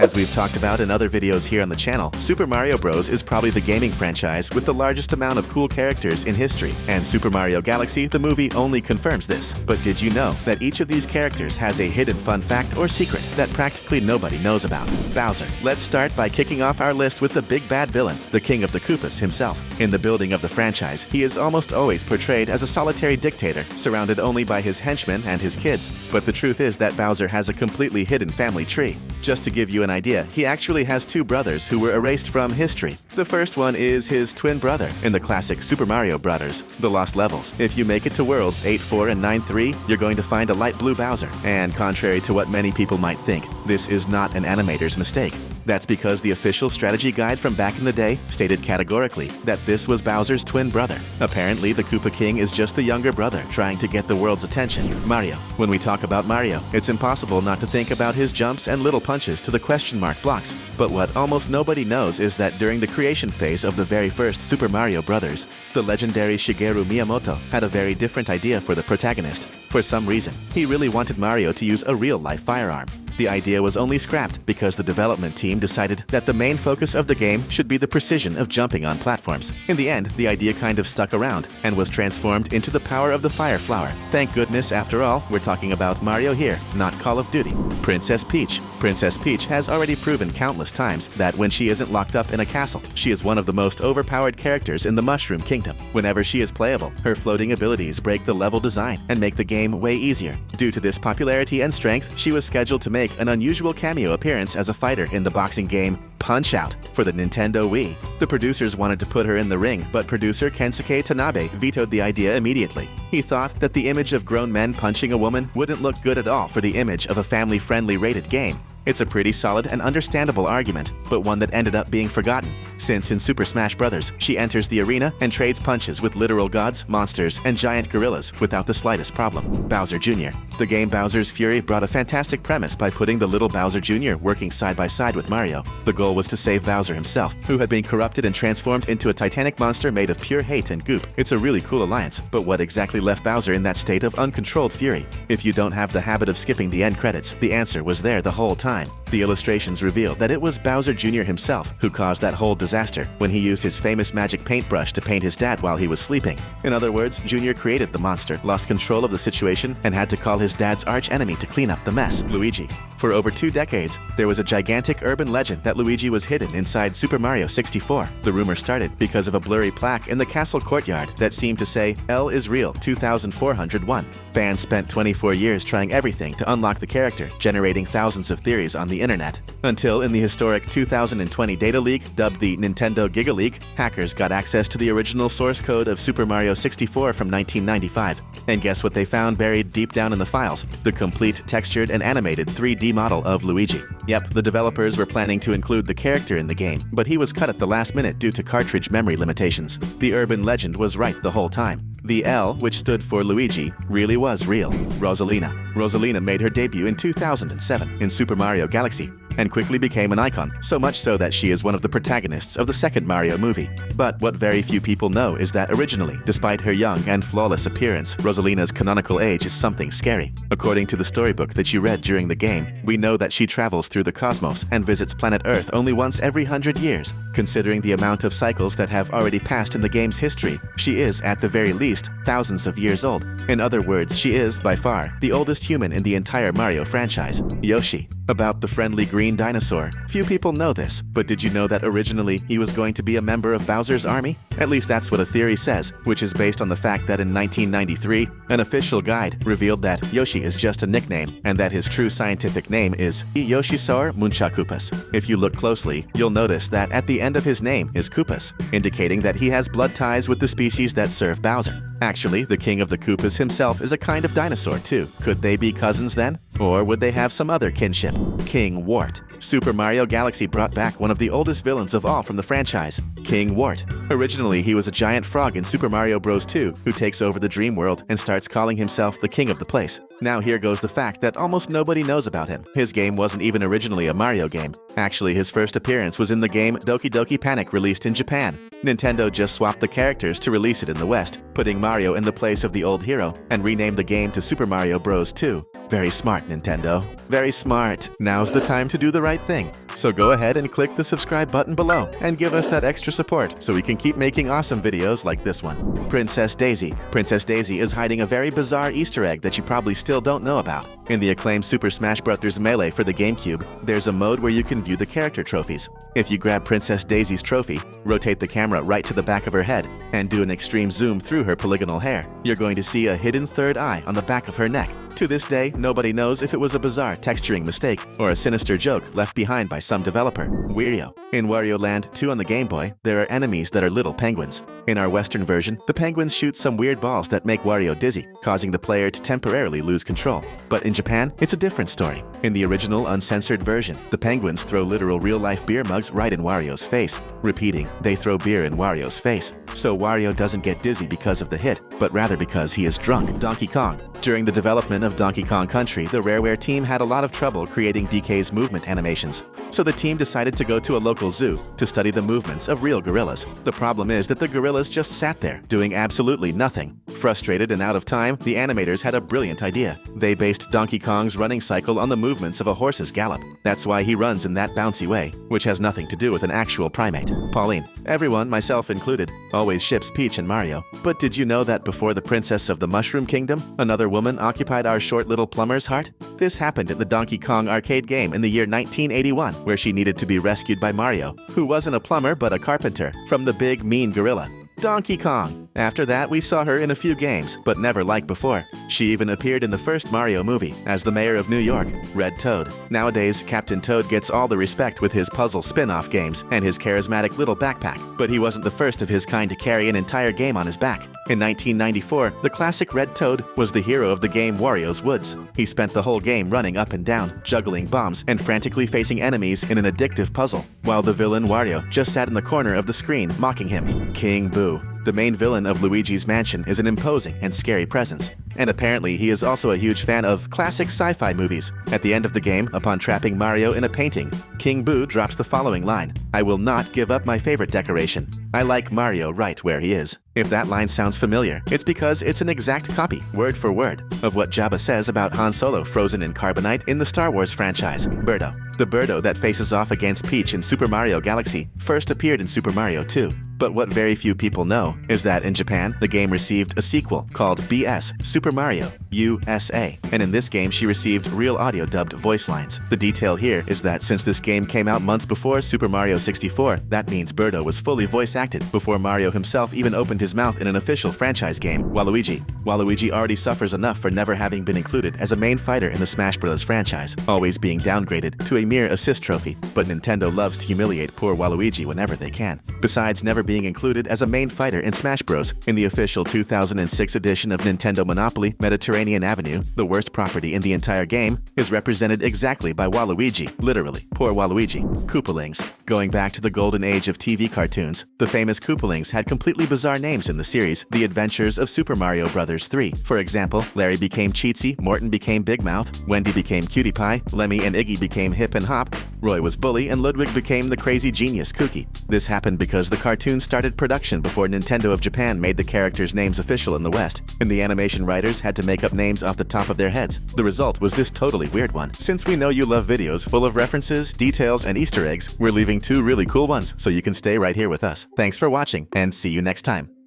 As we've talked about in other videos here on the channel, Super Mario Bros. Is probably the gaming franchise with the largest amount of cool characters in history, and Super Mario Galaxy, the movie, only confirms this. But did you know that each of these characters has a hidden fun fact or secret that practically nobody knows about? Bowser. Let's start by kicking off our list with the big bad villain, the King of the Koopas himself. In the building of the franchise, he is almost always portrayed as a solitary dictator, surrounded only by his henchmen and his kids. But the truth is that Bowser has a completely hidden family tree. Just to give you an idea, he actually has two brothers who were erased from history. The first one is his twin brother in the classic Super Mario Bros. The Lost Levels. If you make it to Worlds 8-4 and 9-3, you're going to find a light blue Bowser. And contrary to what many people might think, this is not an animator's mistake. That's because the official strategy guide from back in the day stated categorically that this was Bowser's twin brother. Apparently, the Koopa King is just the younger brother trying to get the world's attention. Mario. When we talk about Mario, it's impossible not to think about his jumps and little punches to the question mark blocks. But what almost nobody knows is that during the creation phase of the very first Super Mario Bros., the legendary Shigeru Miyamoto had a very different idea for the protagonist. For some reason, he really wanted Mario to use a real-life firearm. The idea was only scrapped because the development team decided that the main focus of the game should be the precision of jumping on platforms. In the end, the idea kind of stuck around and was transformed into the power of the Fire Flower. Thank goodness, after all, we're talking about Mario here, not Call of Duty. Princess Peach. Princess Peach has already proven countless times that when she isn't locked up in a castle, she is one of the most overpowered characters in the Mushroom Kingdom. Whenever she is playable, her floating abilities break the level design and make the game way easier. Due to this popularity and strength, she was scheduled to make an unusual cameo appearance as a fighter in the boxing game Punch-Out! For the Nintendo Wii. The producers wanted to put her in the ring, but producer Kensuke Tanabe vetoed the idea immediately. He thought that the image of grown men punching a woman wouldn't look good at all for the image of a family-friendly rated game. It's a pretty solid and understandable argument, but one that ended up being forgotten, since in Super Smash Bros., she enters the arena and trades punches with literal gods, monsters, and giant gorillas without the slightest problem. Bowser Jr. The game Bowser's Fury brought a fantastic premise by putting the little Bowser Jr. working side by side with Mario. The goal was to save Bowser himself, who had been corrupted and transformed into a titanic monster made of pure hate and goop. It's a really cool alliance, but what exactly left Bowser in that state of uncontrolled fury? If you don't have the habit of skipping the end credits, the answer was there the whole time. The illustrations reveal that it was Bowser Jr. himself who caused that whole disaster when he used his famous magic paintbrush to paint his dad while he was sleeping. In other words, Jr. created the monster, lost control of the situation, and had to call his dad's arch-enemy to clean up the mess, Luigi. For over 2 decades, there was a gigantic urban legend that Luigi was hidden inside Super Mario 64. The rumor started because of a blurry plaque in the castle courtyard that seemed to say, L is real 2401. Fans spent 24 years trying everything to unlock the character, generating thousands of theories on the internet. Until in the historic 2020 data leak, dubbed the Nintendo Giga Leak, hackers got access to the original source code of Super Mario 64 from 1995. And guess what they found buried deep down in the files? The complete textured and animated 3D model of Luigi. Yep, the developers were planning to include the character in the game, but he was cut at the last minute due to cartridge memory limitations. The urban legend was right the whole time. The L, which stood for Luigi, really was real. Rosalina. Rosalina made her debut in 2007 in Super Mario Galaxy and quickly became an icon, so much so that she is one of the protagonists of the second Mario movie. But what very few people know is that originally, despite her young and flawless appearance, Rosalina's canonical age is something scary. According to the storybook that you read during the game, we know that she travels through the cosmos and visits planet Earth only once every 100 years. Considering the amount of cycles that have already passed in the game's history, she is, at the very least, thousands of years old. In other words, she is, by far, the oldest human in the entire Mario franchise. Yoshi. About the friendly green dinosaur. Few people know this, but did you know that originally he was going to be a member of Bowser's army? At least that's what a theory says, which is based on the fact that in 1993, an official guide revealed that Yoshi is just a nickname and that his true scientific name is Yoshisaur Munchakoopas. If you look closely, you'll notice that at the end of his name is Koopas, indicating that he has blood ties with the species that serve Bowser. Actually, the King of the Koopas himself is a kind of dinosaur too. Could they be cousins then? Or would they have some other kinship? King Wart. Super Mario Galaxy brought back one of the oldest villains of all from the franchise, King Wart. Originally, he was a giant frog in Super Mario Bros. 2 who takes over the dream world and starts calling himself the king of the place. Now here goes the fact that almost nobody knows about him. His game wasn't even originally a Mario game. Actually, his first appearance was in the game Doki Doki Panic released in Japan. Nintendo just swapped the characters to release it in the West, putting Mario in the place of the old hero, and renamed the game to Super Mario Bros. 2. Very smart, Nintendo. Very smart. Now's the time to do the right thing. So go ahead and click the subscribe button below and give us that extra support so we can keep making awesome videos like this one. Princess Daisy. Princess Daisy is hiding a very bizarre Easter egg that you probably still don't know about. In the acclaimed Super Smash Bros. Melee for the GameCube, there's a mode where you can view the character trophies. If you grab Princess Daisy's trophy, rotate the camera right to the back of her head, and do an extreme zoom through her polygonal hair, you're going to see a hidden third eye on the back of her neck. To this day, nobody knows if it was a bizarre texturing mistake or a sinister joke left behind by some developer. Wario. In Wario Land 2 on the Game Boy, there are enemies that are little penguins. In our Western version, the penguins shoot some weird balls that make Wario dizzy, causing the player to temporarily lose control. But in Japan, it's a different story. In the original uncensored version, the penguins throw literal real-life beer mugs right in Wario's face. Repeating, they throw beer in Wario's face. So Wario doesn't get dizzy because of the hit, but rather because he is drunk. Donkey Kong. During the development of Donkey Kong Country, the Rareware team had a lot of trouble creating DK's movement animations. So the team decided to go to a local zoo to study the movements of real gorillas. The problem is that the gorillas just sat there, doing absolutely nothing. Frustrated and out of time, the animators had a brilliant idea. They based Donkey Kong's running cycle on the movements of a horse's gallop. That's why he runs in that bouncy way, which has nothing to do with an actual primate. Pauline. Everyone, myself included, always ships Peach and Mario. But did you know that before the Princess of the Mushroom Kingdom, another woman occupied our short little plumber's heart? This happened in the Donkey Kong arcade game in the year 1981, where she needed to be rescued by Mario, who wasn't a plumber but a carpenter, from the big mean gorilla, Donkey Kong. After that, we saw her in a few games, but never like before. She even appeared in the first Mario movie as the mayor of New York, Red Toad. Nowadays, Captain Toad gets all the respect with his puzzle spin-off games and his charismatic little backpack, but he wasn't the first of his kind to carry an entire game on his back. In 1994, the classic Red Toad was the hero of the game Wario's Woods. He spent the whole game running up and down, juggling bombs, and frantically facing enemies in an addictive puzzle, while the villain Wario just sat in the corner of the screen mocking him. King Boo. The main villain of Luigi's Mansion is an imposing and scary presence, and apparently he is also a huge fan of classic sci-fi movies. At the end of the game, upon trapping Mario in a painting, King Boo drops the following line: "I will not give up my favorite decoration. I like Mario right where he is." If that line sounds familiar, it's because it's an exact copy, word for word, of what Jabba says about Han Solo frozen in carbonite in the Star Wars franchise, Birdo. The Birdo that faces off against Peach in Super Mario Galaxy first appeared in Super Mario 2. But what very few people know is that in Japan, the game received a sequel called BS Super Mario USA, and in this game she received real audio dubbed voice lines. The detail here is that since this game came out months before Super Mario 64, that means Birdo was fully voice acted before Mario himself even opened his mouth in an official franchise game, Waluigi. Waluigi already suffers enough for never having been included as a main fighter in the Smash Bros. Franchise, always being downgraded to a mere assist trophy, but Nintendo loves to humiliate poor Waluigi whenever they can. Besides never being included as a main fighter in Smash Bros. In the official 2006 edition of Nintendo Monopoly Mediterranean Avenue, the worst property in the entire game is represented exactly by Waluigi, literally. Poor Waluigi. Koopalings. Going back to the golden age of TV cartoons, the famous Koopalings had completely bizarre names in the series The Adventures of Super Mario Bros. 3. For example, Larry became Cheatsy, Morton became Big Mouth, Wendy became Cutie Pie, Lemmy and Iggy became Hip and Hop, Roy was Bully, and Ludwig became the crazy genius Kooky. This happened because the cartoon started production before Nintendo of Japan made the characters' names official in the West, and the animation writers had to make up names off the top of their heads. The result was this totally weird one. Since we know you love videos full of references, details, and Easter eggs, we're leaving 2 really cool ones so you can stay right here with us. Thanks for watching, and see you next time.